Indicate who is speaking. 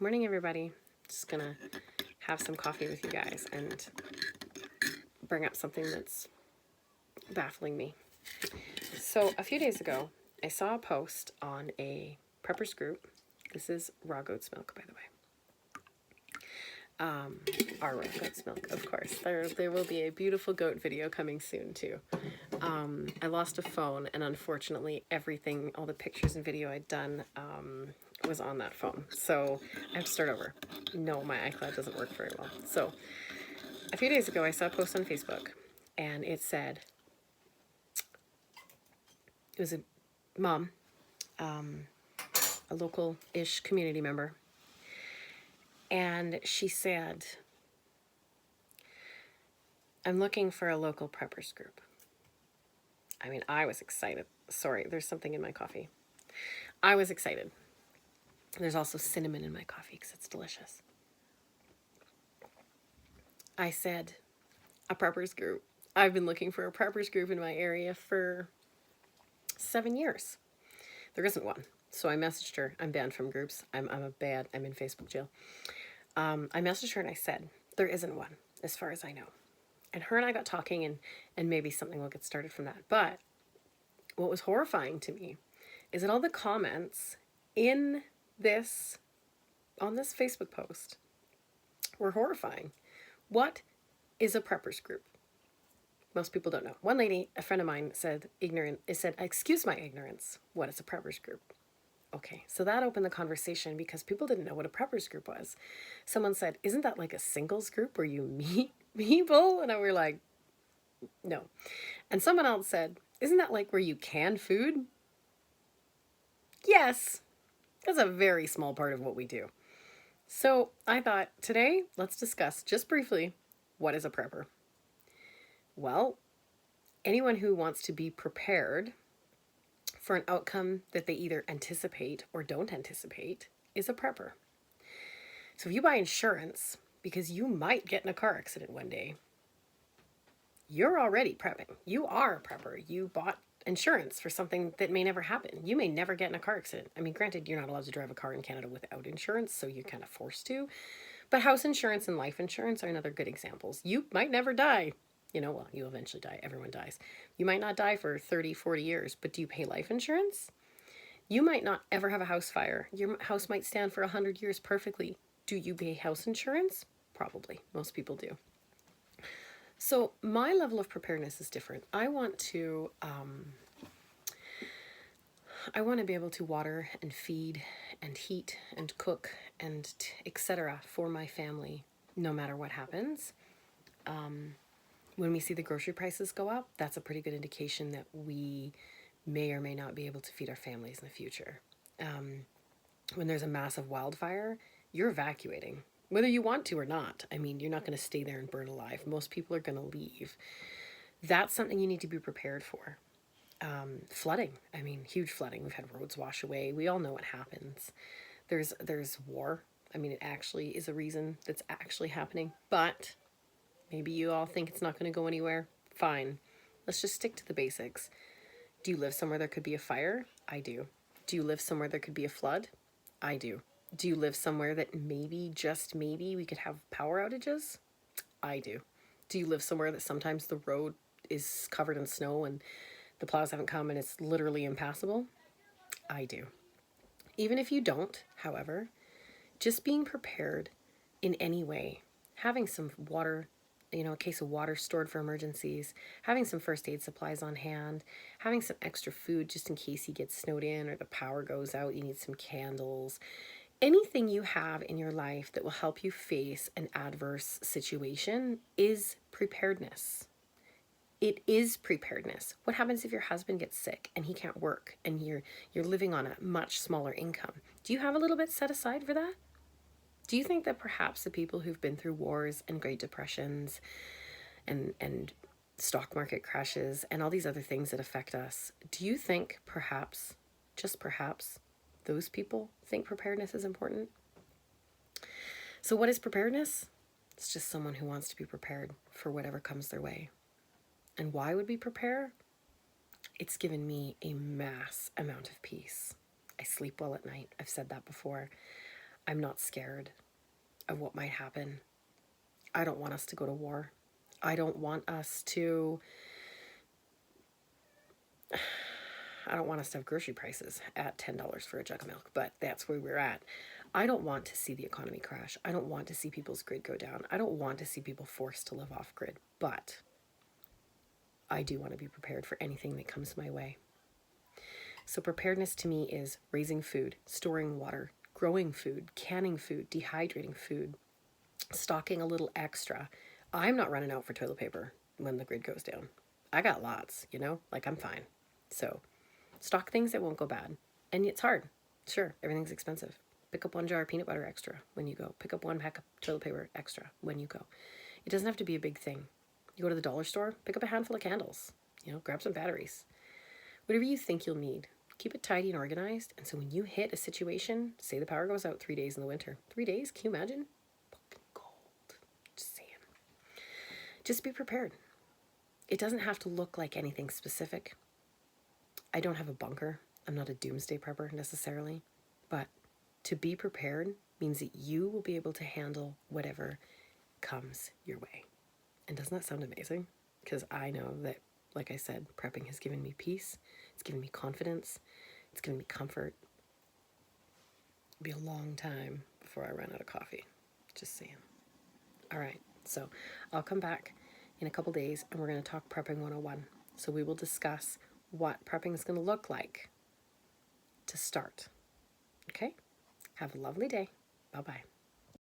Speaker 1: morning, everybody. Just gonna have some coffee with you guys and bring up something that's baffling me. So a few days ago, I saw a post on a preppers group. This is raw goat's milk, by the way. Our raw goat's milk, of course. There will be a beautiful goat video coming soon too. I lost a phone, and unfortunately, everything, all the pictures and video I'd done, was on that phone. So I have to start over. No, my iCloud doesn't work very well. So a few days ago, I saw a post on Facebook, and it said, it was a mom, a local-ish community member, and she said, I'm looking for a local preppers group. I mean, I was excited. Sorry, there's something in my coffee. I was excited. There's also cinnamon in my coffee because it's delicious. I said, a preppers group. I've been looking for a preppers group in my area for 7 years. There isn't one. So I messaged her. I'm banned from groups. I'm in Facebook jail. I messaged her and I said, there isn't one as far as I know. And her and I got talking, and maybe something will get started from that. But what was horrifying to me is that all the comments on this Facebook post were horrifying. What is a preppers group? Most people don't know. One lady, a friend of mine, said, excuse my ignorance, what is a preppers group? Okay, so that opened the conversation because people didn't know what a preppers group was. Someone said, isn't that like a singles group where you meet people? And we were like, no. And someone else said, isn't that like where you can food? Yes, that's a very small part of what we do. So I thought today, let's discuss just briefly, what is a prepper? Well, anyone who wants to be prepared for an outcome that they either anticipate or don't anticipate is a prepper. So if you buy insurance because you might get in a car accident one day, you're already prepping. You are a prepper. You bought insurance for something that may never happen. You may never get in a car accident. I mean, granted, you're not allowed to drive a car in Canada without insurance, so you're kind of forced to. But house insurance and life insurance are another good examples. You might never die. Well, you'll eventually die. Everyone dies. You might not die for 30, 40 years, but do you pay life insurance? You might not ever have a house fire. Your house might stand for 100 years perfectly. Do you pay house insurance? Probably. Most people do. So my level of preparedness is different. I want to be able to water and feed and heat and cook and etc. for my family, no matter what happens. When we see the grocery prices go up, that's a pretty good indication that we may or may not be able to feed our families in the future. When there's a massive wildfire, you're evacuating, whether you want to or not. I mean, you're not going to stay there and burn alive. Most people are going to leave. That's something you need to be prepared for. Flooding. I mean, huge flooding. We've had roads wash away. We all know what happens. There's war. I mean, it actually is a reason that's actually happening. But maybe you all think it's not going to go anywhere. Fine. Let's just stick to the basics. Do you live somewhere there could be a fire? I do. Do you live somewhere there could be a flood? I do. Do you live somewhere that maybe, just maybe, we could have power outages? I do. Do you live somewhere that sometimes the road is covered in snow and the plows haven't come and it's literally impassable? I do. Even if you don't, however, just being prepared in any way, having some water, a case of water stored for emergencies, having some first aid supplies on hand, having some extra food just in case you get snowed in or the power goes out, you need some candles. Anything you have in your life that will help you face an adverse situation is preparedness. It is preparedness. What happens if your husband gets sick and he can't work and you're living on a much smaller income? Do you have a little bit set aside for that? Do you think that perhaps the people who've been through wars and Great Depressions and stock market crashes and all these other things that affect us, do you think perhaps, just perhaps, those people think preparedness is important? So what is preparedness? It's just someone who wants to be prepared for whatever comes their way. And why would we prepare? It's given me a mass amount of peace. I sleep well at night. I've said that before. I'm not scared of what might happen. I don't want us to go to war. I don't want us to have grocery prices at $10 for a jug of milk, but that's where we're at. I don't want to see the economy crash. I don't want to see people's grid go down. I don't want to see people forced to live off grid, but I do want to be prepared for anything that comes my way. So preparedness to me is raising food, storing water, growing food, canning food, dehydrating food, stocking a little extra. I'm not running out for toilet paper when the grid goes down. I got lots, like I'm fine. So stock things that won't go bad. And it's hard. Sure, everything's expensive. Pick up 1 jar of peanut butter extra when you go. Pick up 1 pack of toilet paper extra when you go. It doesn't have to be a big thing. You go to the dollar store, pick up a handful of candles, grab some batteries. Whatever you think you'll need, keep it tidy and organized. And so when you hit a situation, say the power goes out 3 days in the winter. 3 days, can you imagine? Fucking cold. Just saying. Just be prepared. It doesn't have to look like anything specific. I don't have a bunker. I'm not a doomsday prepper necessarily, but to be prepared means that you will be able to handle whatever comes your way. And doesn't that sound amazing? Because I know that, like I said, prepping has given me peace. It's given me confidence. It's given me comfort. It'll be a long time before I run out of coffee. Just saying. All right, so I'll come back in a couple days and we're going to talk Prepping 101. So we will discuss what prepping is going to look like to start. Okay? Have a lovely day. Bye-bye.